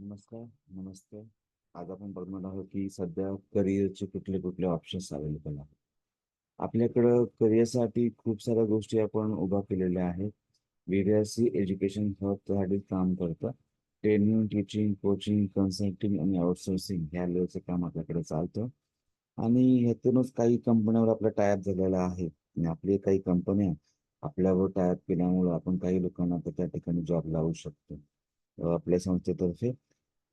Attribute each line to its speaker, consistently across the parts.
Speaker 1: नमस्कार, नमस्ते. आज आपण बघणार आहोत की सध्या करिअरचे कुठले कुठले ऑप्शन्स अवेलेबल आहेत. आपल्याकडं करिअरसाठी खूप साऱ्या गोष्टी आपण उभा केलेल्या आहेत. व्ही-व्ही-आर-सी एज्युकेशन हब त्यासाठी काम करतं. ट्रेनिंग, टीचिंग, कोचिंग, कन्सल्टिंग आणि आउटसोर्सिंग ह्या लेव्हलचं काम आपल्याकडे चालतं. आणि ह्यातूनच काही कंपन्यावर आपला टाय झालेला आहे आणि आपली काही कंपन्या आपल्यावर टाय केल्यामुळं आपण काही लोकांना आता त्या ठिकाणी जॉब लावू शकतो. आपल्या संस्थेतर्फे.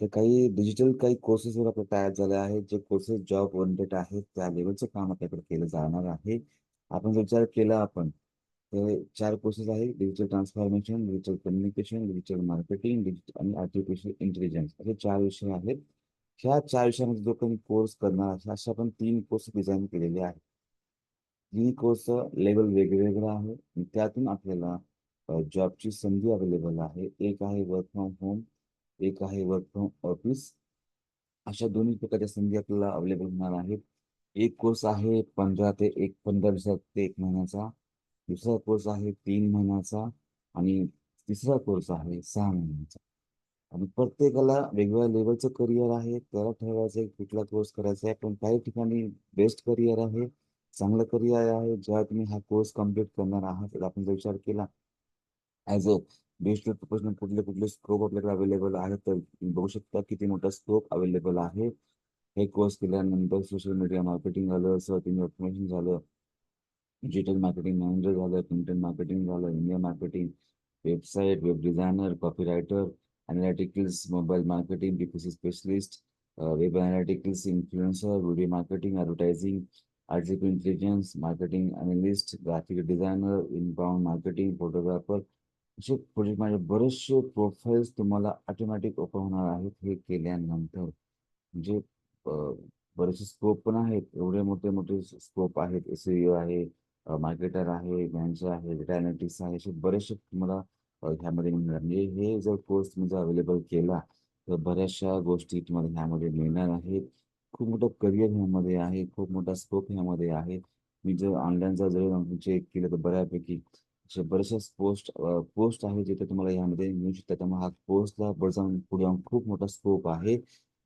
Speaker 1: तर काही डिजिटल काही कोर्सेसवर आपलं टाय झाले आहेत. जे कोर्सेस जॉब ओरिएंटेड आहेत, त्या लेव्हलचं काम आपल्याकडे केलं जाणार आहे. आपण जर विचार केला आपण, तर 4 कोर्सेस आहेत. Digital transformation, digital communication, digital marketing, आणि आर्टिफिशियल इंटेलिजन्स असे 4 विषय आहेत. ह्या 4 विषयामध्ये जो कोणी कोर्स करणार आहे, अशा आपण 3 कोर्स डिझाइन केलेले आहेत. 3 कोर्सचं लेव्हल वेगवेगळं आहे आणि त्यातून आपल्याला जॉबची संधी अवेलेबल आहे. एक आहे वर्क फ्रॉम होम, एक आहे वर्क फ्रॉम ऑफिस. अशा दोन्ही प्रकारच्या संधी आपल्याला अवेलेबल होणार आहेत. एक कोर्स आहे 15 दिवसात ते 1 महिन्याचा. दुसरा कोर्स आहे 3 महिन्याचा आणि तिसरा कोर्स आहे 6 महिन्याचा. आणि प्रत्येकाला वेगवेगळ्या लेव्हलचं करिअर आहे. त्याला ठरवायचं आहे कुठला कोर्स करायचा आहे. पण काही ठिकाणी बेस्ट करिअर आहे, चांगलं करिअर आहे. जेव्हा तुम्ही हा कोर्स कंप्लीट करणार आहात, तर आपण जर विचार केला ॲज अ बेस्ट प्रोफेशनल कुठले-कुठले स्कोप आपल्याकडे अवेलेबल आहेत, तर तुम्ही बघू शकता किती मोठा स्कोप अवेलेबल आहे. हे कोर्स केल्यानंतर सोशल मीडिया मार्केटिंग झालं, सर्च इंजिन ऑटोमेशन झालं, डिजिटल मार्केटिंग मॅनेजर झालं, कंटेंट मार्केटिंग झालं, email marketing, website, web designer, copywriter, analytics, mobile marketing, PPC specialist, web analytics, influencer, video marketing, advertising, artificial intelligence, marketing analyst, graphic designer, inbound marketing, photographer असे project माझे बरेचसे profiles तुम्हाला automatic open होणार आहेत हे केल्यानंतर. म्हणजे अ, बरेचसे स्कोप पण आहेत. एवढे मोठे-मोठे स्कोप आहेत. एस-ई-ओ आहे, मार्केटर आहे, मॅनेजर आहे, डेटा अॅनालिटिक्स आहे. असे बरेचसे तुम्हाला ह्यामध्ये मिळणार. म्हणजे हे जर कोर्स तुम्ही जर अवेलेबल केला, तर बऱ्याचशा गोष्टी तुम्हाला ह्यामध्ये मिळणार आहेत. खूप मोठं करिअर ह्यामध्ये आहे. खूप मोठा स्कोप ह्यामध्ये आहे. मी जर ऑनलाईनचा जर चेक केलं तर बऱ्यापैकी अशा बऱ्याचशा पोस्ट आहे जिथे तुम्हाला यामध्ये मिळू शकतात. त्यामुळे हा कोर्सला पुढे जाऊन खूप मोठा स्कोप आहे.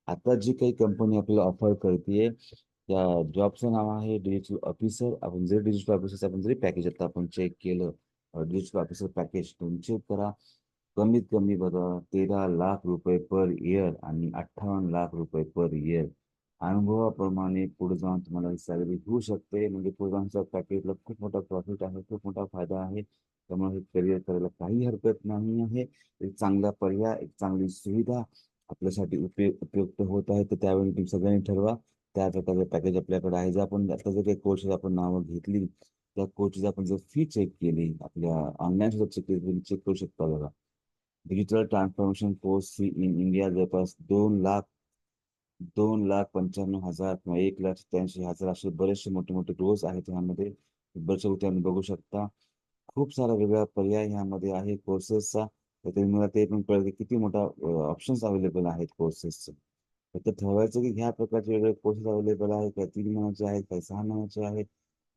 Speaker 1: आता जी काही कंपनी आपल्याला ऑफर करतीये, त्या जॉबचं नाव आहे डिजिटल ऑफिसर. आपण जर डिजिटल ऑफिसरचं आपण जरी पॅकेज आता आपण चेक केलं, डिजिटल ऑफिसर पॅकेज तुम्ही चेक करा. कमीत कमी बघा ₹13,00,000 पर इयर आणि ₹58,00,000 पर इयर. अनुभवाप्रमाणे पुढे जाऊन तुम्हाला ही सॅलरी होऊ शकते. म्हणजे पुढे जाऊनच्या पॅकेजला खूप मोठा प्रॉफिट आहे, खूप मोठा फायदा आहे. त्यामुळे हे करिअर करायला काही हरकत नाही आहे. एक चांगला पर्याय, एक चांगली सुविधा आपल्यासाठी उपयुक्त होत आहे. तर त्यावेळी तुम्ही सगळ्यांनी ठरवा. त्या प्रकारचं पॅकेज आपल्याकडे आहे. जर आपण आता जर काही कोर्सची आपण नावं घेतली, त्या कोर्सची आपण जर फी चेक केली, आपल्या ऑनलाईन सुद्धा चेक केली, तुम्ही चेक करू शकता बघा. Digital transformation course fee in India जवळपास 2,95,000 किंवा 1,87,000 असे बरेचसे मोठे-मोठे कोर्स आहेत ह्यामध्ये. बरेचशा गोष्टी आम्ही बघू शकता. खूप सारा वेगळा पर्याय ह्यामध्ये आहे कोर्सेसचा. तर तुम्ही मला ते पण कळेल की किती मोठा ऑप्शन्स अवेलेबल आहेत कोर्सेसचे. फक्त ठरवायचं की ह्या प्रकारचे वेगळे कोर्सेस अवेलेबल आहेत. काही 3 महिन्याचे आहेत, काही 6 महिन्याचे आहेत,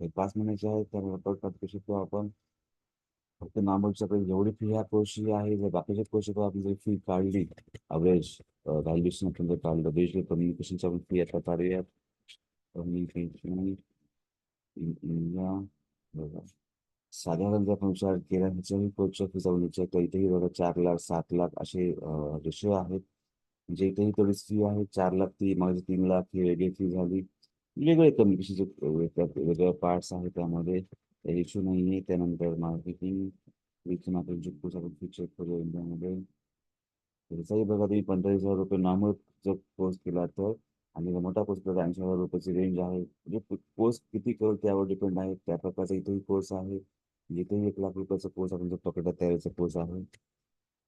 Speaker 1: काही 5 महिन्याचे आहेत. तर करू शकतो आपण. फक्त नामवरच्याकडे एवढी फी ह्या कोर्सची आहे. जर बाकीच्या कोर्सची आपण जर फी काढली, अवेरेज व्हॅल्युएशन आपण जर काढलं, डिजिटल कम्युनिकेशनची आपण फी आता काढूयात. कम्युनिकेशन इन इंडिया बघा. साधारण जर आपण विचार केला ह्याच्याही कोर्सच्या फीचा आपण विचार केला, इथेही बघा 4,00,000, 7,00,000 असे रेशो आहेत. म्हणजे इथेही थोडीच फी आहे. 4,00,000 ती माझी 3,00,000 ही वेगळी फी झाली. वेगळे कम्युनिकेशनचे वेगवेगळे पार्ट्स आहेत त्यामध्ये. काही इश्यू नाही आहे. त्यानंतर मार्केटिंग, इथून आपण जे कोर्स आपण फी चेक करू इंडियामध्ये. त्याचाही बघा तुम्ही ₹45,000 नॉर्मल जर कोर्स केला तर आणि जर मोठा कोर्स केला तर ₹80,000 रेंज आहे. म्हणजे कोर्स किती करू त्यावर डिपेंड आहे. त्या प्रकारचा इथेही कोर्स आहे. इथेही ₹1,00,000 चा कोर्स आपण जर पकडला त्यावेळेचा कोर्स आहे.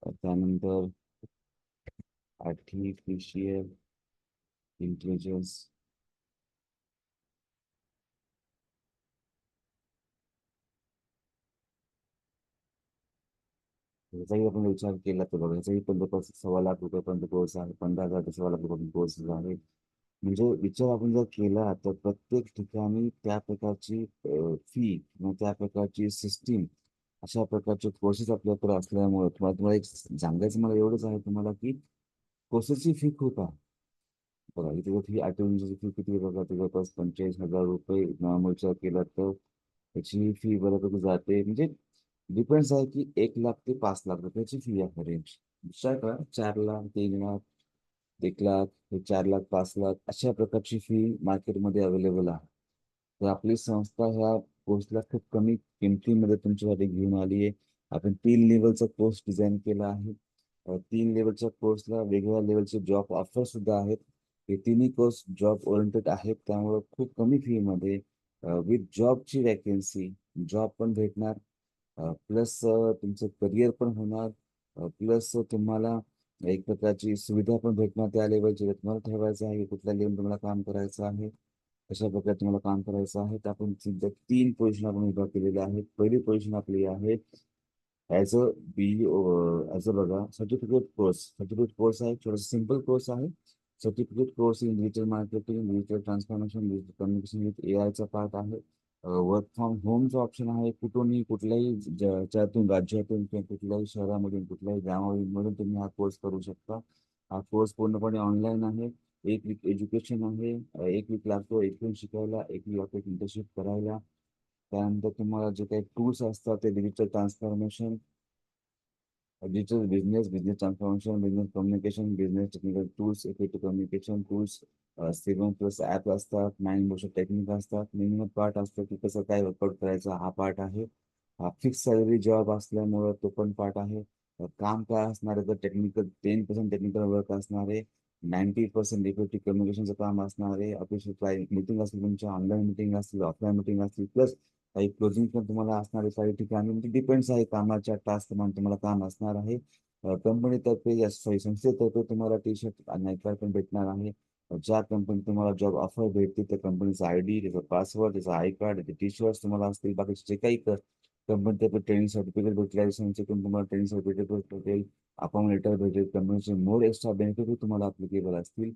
Speaker 1: त्यानंतर आर्टिफिशियल इंटेलिजन्स याचाही आपण विचार केला तर बघा याचाही पण जवळपास ₹1,25,000 पर्यंत कोर्स आहे. 15,000 ते ₹1,25,000 कोर्सेस आहे. म्हणजे विचार आपण जर केला तर प्रत्येक ठिकाणी त्या प्रकारची फी किंवा त्या प्रकारची सिस्टीम अशा प्रकारचे कोर्सेस आपल्याकडे असल्यामुळे तुम्हाला तुम्हाला एक सांगायचं मला एवढंच आहे तुम्हाला की कोर्सेसची फी खूप आहे. बघा इथे फी आठवणीची फी किती आहे बघा, जवळपास 45,000 रुपये नॉर्मलचा केला तर त्याची फी बऱ्यापैकी जाते. म्हणजे डिपेंड्स आहे की 1 लाख ते 5 लाख रुपयाची फी आहे रेंज. विचार करा, 4 लाख, 3 लाख, 1 लाख, हे 4 लाख, 5 लाख अशा प्रकारची फी मार्केटमध्ये अवेलेबल आहे. तर आपली संस्था ह्या कोर्सला खूप कमी किमतीमध्ये तुमच्यासाठी घेऊन आली आहे. आपण 3 लेवलचा कोर्स डिझाईन केला आहे. 3 लेवलच्या कोर्सला वेगवेगळ्या लेवलचे जॉब ऑफर सुद्धा आहेत. हे तिन्ही कोर्स जॉब ओरिएंटेड आहेत. त्यामुळे खूप कमी फीमध्ये विथ जॉबची वॅकन्सी, जॉब पण भेटणार, प्लस तुमचं करिअर पण होणार, प्लस तुम्हाला एक प्रकारची सुविधा पण भेटणार त्या लेवलची. जर तुम्हाला ठरवायचं आहे की कुठल्या लेवल तुम्हाला काम करायचं आहे, कशा प्रकारे तुम्हाला काम करायचं आहे, तर आपण सध्या 3 पोझिशन आपण उभा केलेल्या आहेत. पहिली पोझिशन आपली आहे as a be as a बघा सर्टिफिकेट कोर्स आहे. थोडासा सिम्पल कोर्स आहे. Certificate course in digital marketing, digital transformation, digital communication with एआयचा पार्ट आहे. वर्क फ्रॉम होमचा ऑप्शन आहे. कुठूनही कुठल्याही ज्यातून राज्यातून किंवा कुठल्याही शहरामधून कुठल्याही गावामधून तुम्ही हा कोर्स करू शकता. हा कोर्स पूर्णपणे ऑनलाईन आहे. 1 वीक एज्युकेशन आहे. 1 वीक लागतो एकदम शिकायला, 1 वीक लागतो इंटर्नशिप करायला. त्यानंतर तुम्हाला जे काही टूल्स असतात ते digital transformation, digital business, business transformation, business communication, business technical tools, effective communication tools, 7+ app असतात, 9 टेक्निक असतात, मिनिमम पार्ट असतं की कसं काय वर्कआउट करायचं हा पार्ट आहे. हा फिक्स सॅलरी जॉब असल्यामुळं तो पण पार्ट आहे. काम काय असणार आहे तर 10% टेक्निकल वर्क असणार आहे. 90% इफेक्टिव्ह कम्युनिकेशनचं काम असणार आहे. ऑफिशियल काय मीटिंग असतील तुमच्या, ऑनलाईन मीटिंग असतील, ऑफलाईन मीटिंग असतील, प्लस काही क्लोजिंग पण तुम्हाला असणार आहे काही ठिकाणी. म्हणजे डिपेंड्स आहे कामाच्या टास्क प्रमाणे तुम्हाला काम असणार आहे. कंपनीतर्फे सॉरी संस्थेतर्फे तुम्हाला टी शर्ट आणि नाईट पण भेटणार आहे. ज्या कंपनी तुम्हाला जॉब ऑफर भेटते त्या कंपनीचा आयडी, त्याचा पासवर्ड, त्याचा आय कार्ड, त्याचे टी शर्ट्स तुम्हाला असतील, बाकीचे जे काही कंपनीतर्फे ट्रेनिंग सर्टिफिकेट भेटले, लायसन्सचे तुम्हाला ट्रेनिंग सर्टिफिकेट भेटेल, अपॉइंट लेटर भेटेल, कंपनीचे मोर एक्स्ट्रा बेनिफिट तुम्हाला अप्लिकेबल असतील.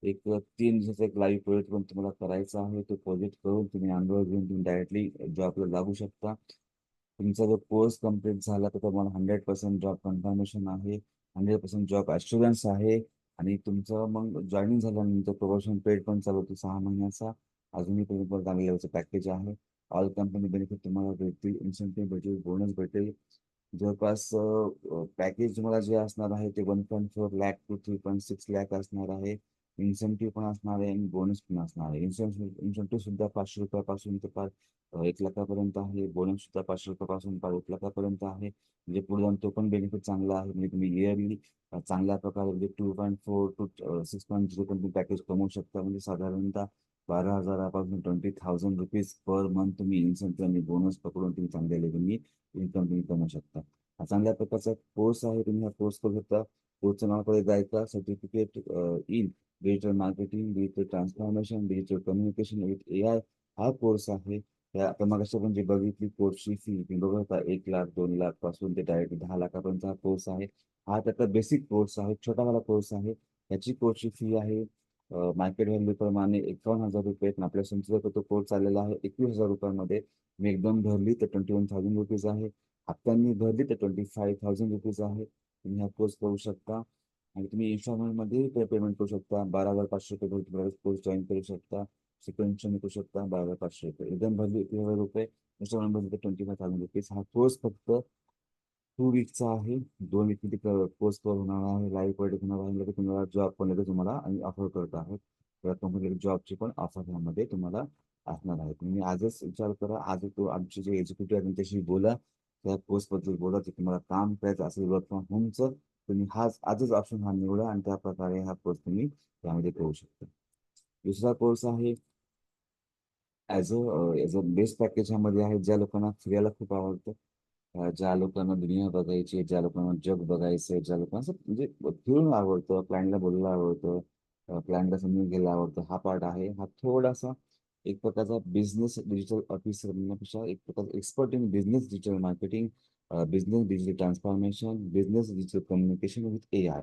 Speaker 1: एक 3 दिवसाचा एक लाईव्ह प्रोजेक्ट पण तुम्हाला करायचा आहे. तो प्रोजेक्ट करून तुम्ही अनुभव घेऊन तुम्ही डायरेक्टली जॉबला लागू शकता. तुमचा जर कोर्स कंप्लीट झाला तर तुम्हाला 100% जॉब कन्फर्मेशन आहे, 100% जॉब ॲश्युरन्स आहे. आणि तुमचं मग जॉईनिंग झाल्यानंतर प्रोबेशन पिरियड पण चालू होतो 6 महिन्याचा. अजूनही तुम्ही पण चांगल्या लेवलचं पॅकेज आहे. ऑल कंपनी बेनिफिट तुम्हाला भेटतील, इन्सेंटिव्ह भेटेल, बोनस भेटेल. जवळपास पॅकेज तुम्हाला जे असणार आहे ते 1.4 लाख टू 3.6 लाख असणार आहे. इन्सेंटिव्ह पण असणार आहे आणि बोनस पण असणार आहे. इन्सेंटिव्ह सुद्धा 500 रुपयापासून ते 1 लाखापर्यंत आहे. बोनस सुद्धा 500 रुपयापासून 1 लाखापर्यंत आहे. म्हणजे पुढे जाऊन तो पण बेनिफिट चांगला आहे. म्हणजे तुम्ही इयरली चांगल्या प्रकारे म्हणजे 2.4 टू 6.0 पण तुम्ही पॅकेज कमवू शकता. म्हणजे साधारणतः 12,000पासून 20,000 रुपीज पर मंथ तुम्ही इन्सेंटिव्ह आणि बोनस पकडून तुम्ही चांगल्या लेवलनी इन्कम तुम्ही कमवू शकता. हा चांगल्या प्रकारचा कोर्स आहे. तुम्ही हा कोर्स करू शकता. कोर्सचं नाव पहिले जायचा certificate in digital marketing, digital transformation, digital communication with AI हा कोर्स आहे. त्या आता मग आपण जे बघितली कोर्सची फी तुम्ही बघत 1 लाख, 2 लाख पासून ते डायरेक्ट 10 लाखापर्यंत हा कोर्स आहे. हा त्याचा बेसिक कोर्स आहे, छोटावाला कोर्स आहे. याची कोर्सची फी आहे मार्केट व्हॅल्यू प्रमाणे 51,000 रुपये. पण आपल्या संस्थेचा तो कोर्स चाललेला आहे 21,000 रुपयामध्ये. मी एकदम भरली तर 21,000 रुपीज आहे. हप्त्यांनी भरली तर 25,000 रुपीज आहे. तुम्ही हा कोर्स करू शकता. आणि तुम्ही इन्स्टॉलमेंटमध्ये पेमेंट करू शकता. 12,500 रुपये भरून कोर्स जॉईन करू शकता. सेकंड करू शकता 12,500 रुपये. एकदम भरली 21,000 रुपये, इन्स्टॉलमेंट भरली तर 25,000 रुपीज. हा कोर्स फक्त 2 वीकचा आहे. 2 वीक मध्ये कोर्स कव्हर होणार आहे. लाईव्ह प्रोजेक्ट होणार आहे. लगेच तुम्हाला जॉब पण लगेच तुम्हाला आणि ऑफर करत आहोत. त्या कंपनी जॉबची पण ऑफर यामध्ये तुम्हाला असणार आहे. तुम्ही आजच विचार करा. आज तो आमचे जे एक्झिक्युटिव्ह आहे त्यांच्याशी बोला. त्या कोर्सबद्दल बोला. ते तुम्हाला काम करायचं असेल वर्क फ्रॉम होमचं, तुम्ही आजच ऑप्शन हा निवडा आणि त्या प्रकारे हा कोर्स तुम्ही त्यामध्ये करू शकता. दुसरा कोर्स आहे ॲज अ बेस्ट पॅकेज ह्यामध्ये आहे. ज्या लोकांना फिरायला खूप आवडतं, ज्या लोकांना दुनिया बघायची आहे, ज्या लोकांना जग बघायचं आहे, ज्या लोकांना असं म्हणजे फिरून आवडतं, क्लायंटला बोलायला आवडतं, क्लायंटला समजून घ्यायला आवडतं, हा पार्ट आहे. हा थोडासा एक प्रकारचा बिझनेस डिजिटल ऑफिसर म्हणण्यापेक्षा एक प्रकारचा expert in business digital marketing, business digital transformation, business digital communication with AI.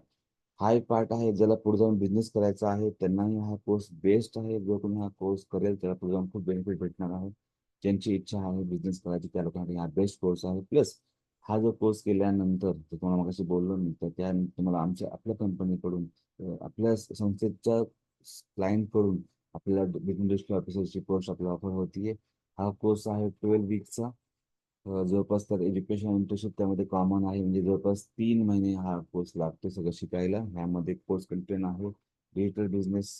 Speaker 1: हा एक पार्ट आहे. ज्याला पुढे जाऊन बिझनेस करायचा आहे त्यांनाही हा कोर्स बेस्ट आहे. जो कोणी हा कोर्स करेल त्याला पुढे जाऊन खूप बेनिफिट भेटणार आहे. ज्यांची इच्छा आहे बिझनेस करायची त्या लोकांसाठी हा बेस्ट कोर्स आहे. प्लस हा जो कोर्स केल्यानंतर तर तुम्हाला मगाशी बोललो मी, तर त्या तुम्हाला आपल्या कंपनीकडून आपल्या संस्थेच्या क्लायंटकडून आपल्याला बिझनेस डिस्ट्रिक्ट ऑफिसरची पोस्ट आपल्याला ऑफर होतीये. हा कोर्स आहे 12 वीकचा. जवळपास तर एज्युकेशन इंटर्नशिप त्यामध्ये कॉमन आहे. म्हणजे जवळपास 3 महिने हा कोर्स लागतो सगळं शिकायला. ह्यामध्ये कोर्स कंटेंट आहे digital business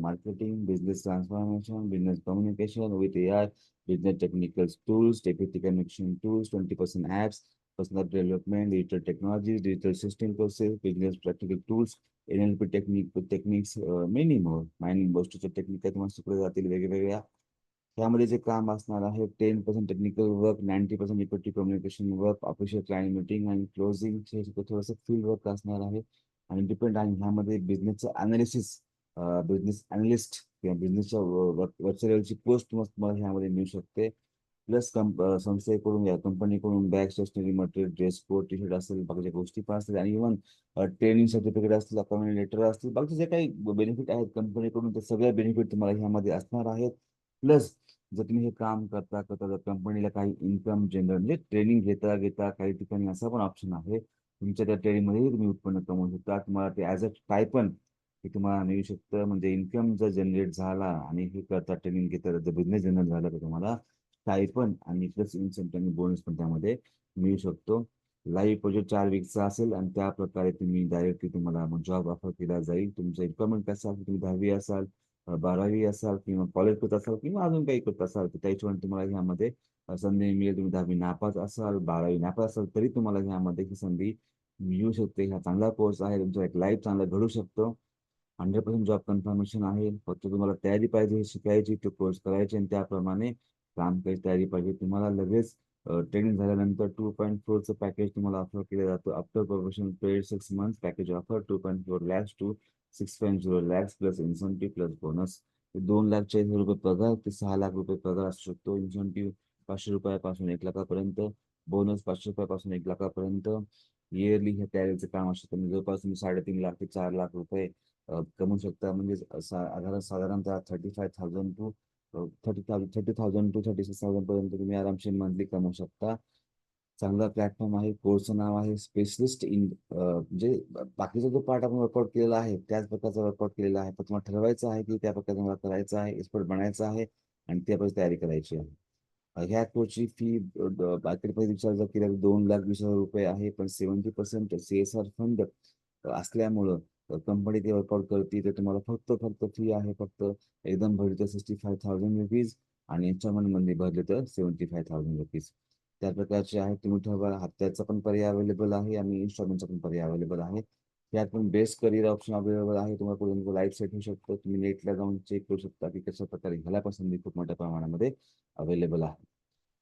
Speaker 1: marketing, business transformation, business communication with AI, business technical tools, technical connection tools, 20% apps, personal development, digital technologies, digital system courses, business practical tools, NLP techniques, many more. Mining गोष्टीच्या technique तुम्हाला शिकवल्या जातील वेगवेगळ्या. त्यामध्ये जे काम असणार आहे 10% technical work, 90% effective communication work, official client meeting आणि क्लोजिंग थोडंसं फील्ड वर्क असणार आहे. आणि डिपेंड आहे ह्यामध्ये बिझनेसचं अनालिसिस, बिझनेस अनालिस्ट किंवा बिझनेसच्या वरच्या लेवलची पोस्ट तुम्हाला ह्यामध्ये मिळू शकते. प्लस संस्थेकडून या कंपनीकडून bag, stationery material, dress code, T shirt असेल, बाकीच्या गोष्टी पण असतील आणि इव्हन ट्रेनिंग सर्टिफिकेट असतील, अपॉइंटमेंट लेटर असतील, बाकीचे जे काही बेनिफिट आहेत कंपनीकडून ते सगळे बेनिफिट तुम्हाला ह्यामध्ये असणार आहेत. प्लस जर तुम्ही हे काम करता करता जर कंपनीला काही इन्कम जनरेट म्हणजे ट्रेनिंग घेता घेता काही ठिकाणी असा पण ऑप्शन आहे तुमच्या त्या ट्रेनिंगमध्येही तुम्ही उत्पन्न कमवू शकता. तुम्हाला ते ॲज अ टायपन हे तुम्हाला मिळू शकतं. म्हणजे इन्कम जर जनरेट झाला आणि हे करता ट्रेनिंग घेता जर बिझनेस जनरेट झाला तर तुम्हाला स्टायपन आणि प्लस इन्सेंटिव्ह आणि बोनस पण त्यामध्ये मिळू शकतो. लाईव्ह प्रोजेक्ट 4 वीकचा असेल आणि त्या प्रकारे तुम्ही डायरेक्टली तुम्हाला मग जॉब ऑफर केला जाईल. तुमचं रिक्वायरमेंट कसं असेल, तुम्ही 10वी असाल, 12वी असाल किंवा कॉलेज करत असाल किंवा अजून काही करत असाल तर त्या हिशोबाने तुम्हाला ह्यामध्ये संधी मिळेल. तुम्ही 10वी नापास असाल, 12वी नापास असाल तरी तुम्हाला ह्यामध्ये ही संधी मिळू शकते. हा चांगला कोर्स आहे. तुमचं एक लाईफ चांगलं घडू शकतो. 100% जॉब कन्फर्मेशन आहे. फक्त तुम्हाला तयारी पाहिजे हे शिकायची, तो कोर्स करायचे आणि त्याप्रमाणे काम करायची तयारी पाहिजे. तुम्हाला लगेच ट्रेनिंग झाल्यानंतर 2.4चं पॅकेज तुम्हाला ऑफर केलं जातं. After probation period 6 months package offer 2.4 lakhs to 6.0 lakhs plus incentive plus bonus. 2,40,000 पगार ते 6 लाख रुपये पगार असू शकतो. इन्सेंटिव्ह ₹500 1 लाखापर्यंत, बोनस ₹500 1 लाखापर्यंत. इयरली हे तयारीचं काम असतं. म्हणजे जवळपास तुम्ही 3.5 लाख ते 4 लाख रुपये कमवू शकता. म्हणजे साधारणतः 35,000 टू 30,000 टू 36,000 पर्यंत तुम्ही आरामशीर मंथली कमवू शकता. चांगला प्लॅटफॉर्म आहे. कोर्सचं नाव आहे स्पेशलिस्ट इन म्हणजे बाकीचा जो पार्ट आपण वर्कआउट केलेला आहे त्याच प्रकारचा वर्कआउट केलेला आहे. पण तुम्हाला ठरवायचं आहे की त्या प्रकारे मला करायचं आहे, एक्सपर्ट बनायचं आहे आणि त्याप्रमाणे तयारी करायची आहे. ह्या कोर्सची फी बाकीमध्ये विचार जर केला तर 2,20,000 रुपये आहे. पण 70% CSR फंड असल्यामुळं कंपनी ते वर्कआउट करते तर तुम्हाला फक्त फी आहे फक्त एकदम भरली तर 65,000 रुपीज आणि इन्स्टॉलमेंटमध्ये भरले तर 75,000 रुपीज. त्या प्रकारचे आहे. तुम्ही ठरवा. हप्त्याचा पण पर्याय अवेलेबल आहे आणि इन्स्टॉलमेंटचा पण पर्याय अवेलेबल आहे. त्यात पण बेस्ट करिअर ऑप्शन अवेलेबल आहे. तुम्हाला पुढे लाईफ सेट होऊ शकतं. तुम्ही नेटला जाऊन चेक करू शकता की कशा प्रकारे ह्याला पसंती खूप मोठ्या प्रमाणामध्ये अवेलेबल आहे.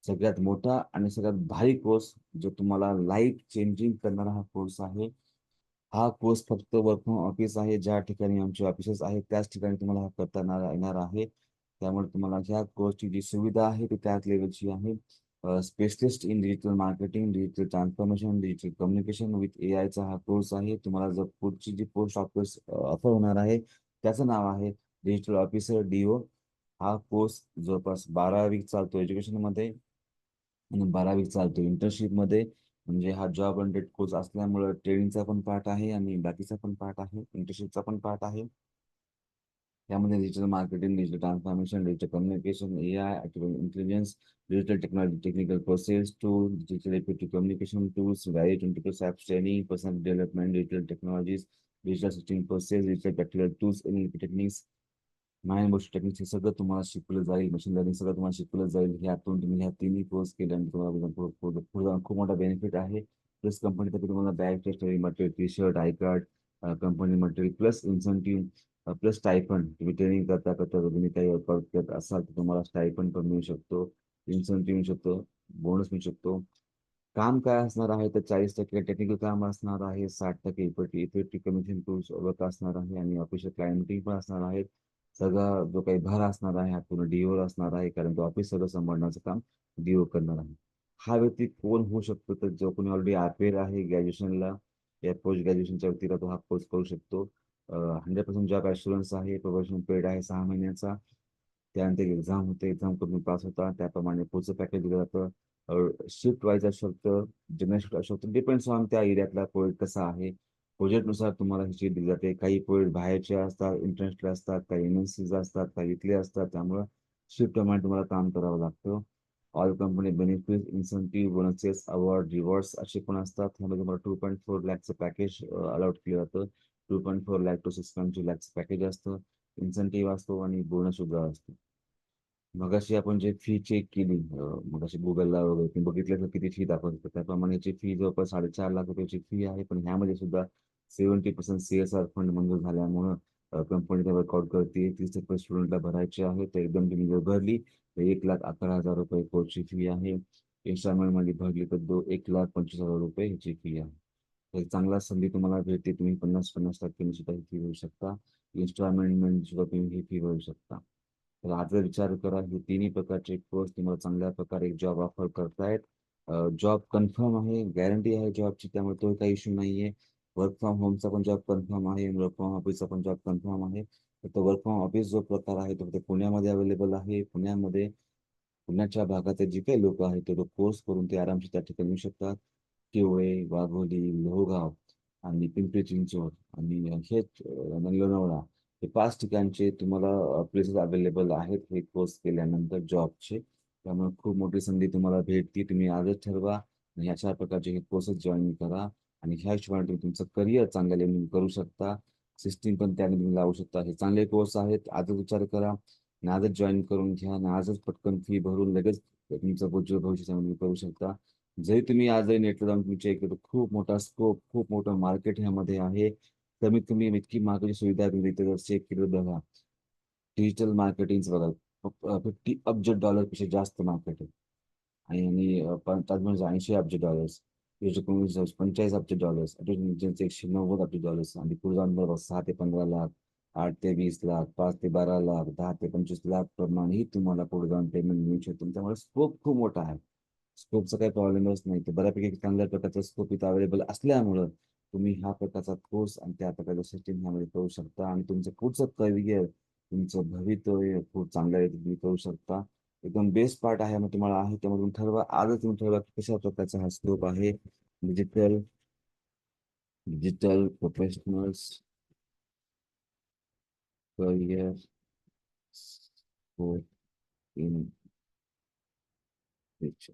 Speaker 1: सगळ्यात मोठा आणि सगळ्यात भारी कोर्स जो तुम्हाला लाईफ चेंजिंग करणारा हा कोर्स आहे. हा कोर्स फक्त वर्क फ्रॉम ऑफिस आहे. ज्या ठिकाणी आमचे ऑफिसेस आहेत त्याच ठिकाणी तुम्हाला हा करता येणार आहे. त्यामुळे तुम्हाला ह्या कोर्सची जी सुविधा आहे ती त्याच लेवलची आहे. Specialist in digital marketing, digital transformation, digital communication with AIचा हा कोर्स आहे. तुम्हाला जर पुढची जी पोस्ट ऑफिस ऑफर होणार आहे त्याचं नाव आहे डिजिटल ऑफिसर DO. हा कोर्स जवळपास 12 वीक चालतो एज्युकेशनमध्ये आणि 12 वीक चालतो इंटर्नशिपमध्ये. म्हणजे हा जॉब हंड्रेड कोर्स असल्यामुळं ट्रेनिंगचा पण पार्ट आहे आणि बाकीचा पण पार्ट आहे, इंटर्नशिपचा पण पार्ट आहे. त्यामध्ये digital marketing, digital transformation, digital communication, AI, artificial intelligence, digital technology, technical process tool, digital effective communication tools, very 24 apps training, personal development, digital technologies, digital system process, digital practical tools, NLP techniques, मायन गोष्ट techniques हे सगळं तुम्हाला शिकवलं जाईल. Machine learning सगळं तुम्हाला शिकवलं जाईल. ह्यातून तुम्ही ह्या तिन्ही कोर्स केल्याने तुम्हाला पुढे जाऊन खूप मोठा बेनिफिट आहे. प्लस कंपनीतर्फे तुम्हाला bag, stationery material, T shirt, I card, company material plus incentive plus stipend. तुम्ही ट्रेनिंग करता करता जर तुम्ही काही वर्कआउट करत असाल तर तुम्हाला स्टायपंड पण मिळू शकतो, इन्सेंटिव्ह मिळू शकतो, बोनस मिळू शकतो. काम काय असणार आहे तर 40% टेक्निकल काम असणार आहे, 60% इफेक्टिव्ह कमिशन टूल्स वर्क असणार आहे आणि ऑफिशियल क्लायंटिंग पण असणार आहे. सगळा जो काही भार असणार आहे हा पूर्ण DOवर असणार आहे कारण तो ऑफिस सगळं सांभाळण्याचं काम DO करणार आहे. हा व्यक्ती कोण होऊ शकतो तर जो कोणी ऑलरेडी अपेअर आहे ग्रॅज्युएशनला या पोस्ट ग्रॅज्युएशनच्या व्यक्तीला तो हा कोर्स करू शकतो. 100% जॉब ॲश्युरन्स आहे, प्रोबेशन पिरियड आहे 6 महिन्याचा. त्यानंतर एक्झाम होते, एक्झाम करून पास होता त्याप्रमाणे पुढचं पॅकेज दिलं जातं. शिफ्ट व्हायचं असेल तर जनरल शिफ्ट असू शकतो. डिपेंड्स ऑन त्या एरियातला प्रोजेक्ट कसा आहे. प्रोजेक्टनुसार तुम्हाला ही शिफ्ट दिली जाते. काही प्रोजेक्ट बाहेरचे असतात, इंटरनॅशनल असतात, काही एम-एन-सीज असतात, काही इथले असतात. त्यामुळं शिफ्टप्रमाणे तुम्हाला काम करावं लागतं. All company benefits, incentive, bonuses, award, rewards असे पण असतात. त्यामध्ये तुम्हाला 2.4 लाखचं पॅकेज अलॉट केलं जातं. 2.4 लाख टू 6.2 लाखचं पॅकेज असतं. इन्सेंटिव्ह असतो आणि बोनस सुद्धा असतो. मगाशी आपण जे फी चेक केली, मगाशी Googleला वगैरे तुम्ही बघितलं तर किती फी दाखवत होतं. त्याप्रमाणे याची फी जवळपास 4.5 लाख रुपयाची फी आहे. पण ह्यामध्ये सुद्धा 70% CSR फंड मंजूर झाल्यामुळं कंपनी ते वर्कआउट करते. 30% स्टुडंटला भरायचे आहे. तर एकदम तुम्ही जर भरली तर 1,11,000 रुपये कोर्सची फी आहे. इन्स्टॉलमेंटमध्ये भरली तर 1,25,000 रुपये ह्याची फी आहे. तर चांगला संधी तुम्हाला भेटते. तुम्ही 50-50% सुद्धा ही फी भरू शकता. इन्स्टॉलमेंटमध्ये सुद्धा तुम्ही ही फी भरू शकता. तर आता विचार करा, हे तिन्ही प्रकारचे कोर्स तुम्हाला चांगल्या प्रकारे जॉब ऑफर करतायत. जॉब कन्फर्म आहे, गॅरंटी आहे जॉबची, त्यामुळे तो काही इश्यू नाहीये. वर्क फ्रॉम होमचा पण जॉब कन्फर्म आहे, वर्क फ्रॉम ऑफिसचा पण जॉब कन्फर्म आहे. तर तो वर्क फ्रॉम ऑफिस जो प्रकार आहे तो फक्त पुण्यामध्ये अवेलेबल आहे. पुण्याच्या भागातील जे काही लोक आहेत ते कोर्स करून ते आरामशीर त्या ठिकाणी येऊ शकतात. किवळे, वाघोली, लोहगाव आणि पिंपरी चिंचवड आणि लोणावळा हे 5 ठिकाणचे तुम्हाला प्लेसेस अवेलेबल आहेत हे कोर्स केल्यानंतर जॉबचे. त्यामुळे खूप मोठी संधी तुम्हाला भेटते. तुम्ही आजच ठरवा आणि अशा प्रकारचे हे कोर्सेस जॉइन करा आणि ह्या हिशोबाने तुम्ही तुमचं करिअर चांगल्या लेवलवर करू शकता. सिस्टम पण त्याने तुम्ही लावू शकता. हे चांगले कोर्स आहेत. आजच विचार करा आणि आजच जॉइन करून घ्या आणि आजच पटकन फी भरून लगेच तुमचं उज्ज्वल भविष्य चांगलं करू शकता. जरी तुम्ही आजही नेटला जाऊन तुम्ही चेक केलं, खूप मोठा स्कोप, खूप मोठं मार्केट ह्यामध्ये आहे. कमीत कमी इतकी महागाची सुविधा आहे, तुम्ही इथे जर चेक केलं बघा. डिजिटल मार्केटिंगचं बघा. 50 अब्ज डॉलरपेक्षा जास्त मार्केट आहे. आणि 80 अब्ज डॉलर्स, 45 अब्ज डॉलर्स, इंटेलिजन्सचे 190 अब्ज डॉलर्स आणि पुढे जाऊन बघा 6 ते 15 लाख, 8 ते 20 लाख, 5 ते 12 लाख, 10 ते 25 लाख प्रमाणेही तुम्हाला पुढे जाऊन पेमेंट मिळू शकतो. त्यामुळे स्कोप खूप मोठा आहे. स्कोपचा काही प्रॉब्लेमच नाही. तर बऱ्यापैकी चांगल्या प्रकारचा स्कोप इथं अवेलेबल असल्यामुळं तुम्ही ह्या प्रकारचा कोर्स आणि त्या प्रकारचं सिस्टम ह्यामध्ये करू शकता आणि तुमचं पुढचं करिअर, तुमचं भवितव्य खूप चांगल्या रीतीने तुम्ही करू शकता. एकदम बेस्ट पार्ट आहे मग तुम्हाला आहे त्यामधून ठरवा. आजच तुम्ही ठरवा की कशा प्रकारचा हा स्कोप आहे. Digital digital professionals career scope in future.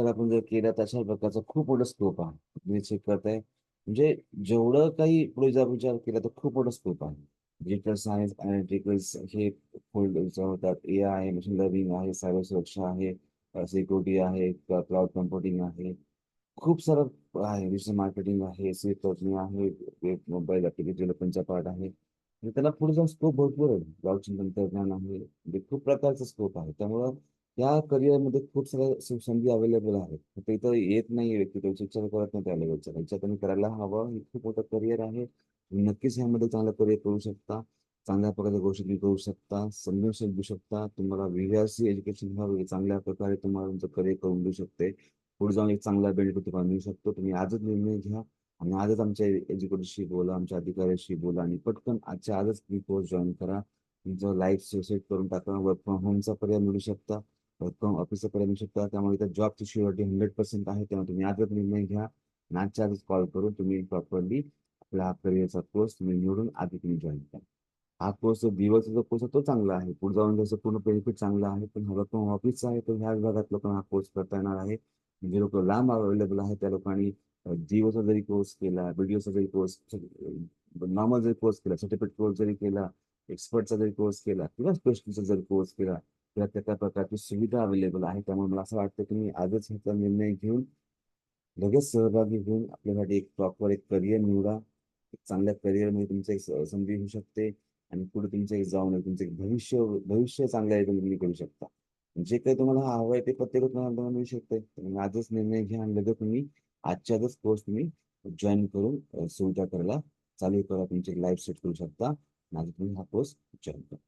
Speaker 1: आपण जर केला तर अशा प्रकारचा खूप मोठा स्कोप आहे. तुम्ही चेक करताय म्हणजे जेवढं काही पुढे जर विचार केला तर खूप मोठा स्कोप आहे. डिजिटल सायन्स, अनॅलिटिकल्स हे फील्ड होतात. AI आहे, मशीन लर्निंग आहे, सायबर सुरक्षा आहे, सिक्युरिटी आहे, क्लाउड कम्प्युटिंग आहे. खूप सारं आहे. डिजिटल मार्केटिंग आहे, तज्ञ आहे, वेब मोबाईल ॲप्लिकेशन डेव्हलपमेंटचा पार्ट आहे. म्हणजे त्याला पुढे जाऊन स्कोप भरपूर आहे. क्लाउडचं तंत्रज्ञान आहे. म्हणजे खूप प्रकारचा स्कोप आहे. त्यामुळं त्या करिअरमध्ये खूप साऱ्या संधी अवेलेबल आहेत. फक्त इथं येत नाही व्यक्ती तो विचार करत नाही त्या लेवलचा. विचार तुम्ही करायला हवं. हे खूप मोठं करिअर आहे. तुम्ही नक्कीच ह्यामध्ये चांगलं करिअर करू शकता. चांगल्या प्रकारच्या गोष्टी तुम्ही करू शकता. समजून समजू शकता. तुम्हाला व्हीआरसी एज्युकेशन हवं चांगल्या प्रकारे तुम्हाला तुमचं करिअर करून देऊ शकते. पुढे जाऊन एक चांगला बेनिफिट तुम्हाला मिळू शकतो. तुम्ही आजच निर्णय घ्या आणि आजच आमच्या एज्युकेटरशी बोला, आमच्या अधिकाऱ्याशी बोला आणि पटकन आजच्या आजच तुम्ही कोर्स जॉइन करा. तुमचं लाईफ सेट करून टाका. वर्क फ्रॉम होमचा पर्याय मिळू शकता. वर्क फ्रॉम ऑफिसचा पर्याय मिळू शकता. त्यामुळे त्या जॉबची शुअरिटी 100% आहे. त्यामुळे तुम्ही आजच निर्णय घ्या आणि आजच्या आजच कॉल करून तुम्ही प्रॉपरली आपला हा करिअरचा कोर्स तुम्ही निवडून आधी तुम्ही जॉइन करा. हा कोर्स जो दिवसचा कोर्स आहे तो चांगला आहे. पुढे जाऊन त्याचं पूर्ण बेनिफिट चांगला आहे. पण हा वर्क फ्रॉम ऑफिसचा आहे, तर ह्या विभागात लोकांना हा कोर्स करता येणार आहे. जे लोक लांब अवेलेबल आहे त्या लोकांनी जिओचा जरी कोर्स केला, बीडीओचा जरी कोर्स, नॉर्मल जरी कोर्स केला, सर्टिफिकेट कोर्स जरी केला, एक्सपर्टचा जरी कोर्स केला किंवा स्पेशलिस्टचा जरी कोर्स केला, तर त्या प्रकारची सुविधा अवेलेबल आहे. त्यामुळे मला असं वाटतं की मी आजच ह्याचा निर्णय घेऊन लगेच सहभागी होऊन आपल्यासाठी एक प्रॉपर एक करिअर निवडा. एक चांगल्या करिअरमध्ये तुमचं एक संधी होऊ शकते आणि पुढे तुमचं एक जाऊन आहे, तुमचं एक भविष्य चांगल्या रीतीने तुम्ही करू शकता. जे काही तुम्हाला हवं आहे ते प्रत्येक तुम्हाला मिळू शकते. तुम्ही आजच निर्णय घ्या आणि लगेच तुम्ही आजच्या आजच कोर्स तुम्ही जॉईन करून सुविधा करायला चालू करा. तुमची लाईफ सेट करू शकता. आणि आज तुम्ही हा कोर्स जॉईन करा.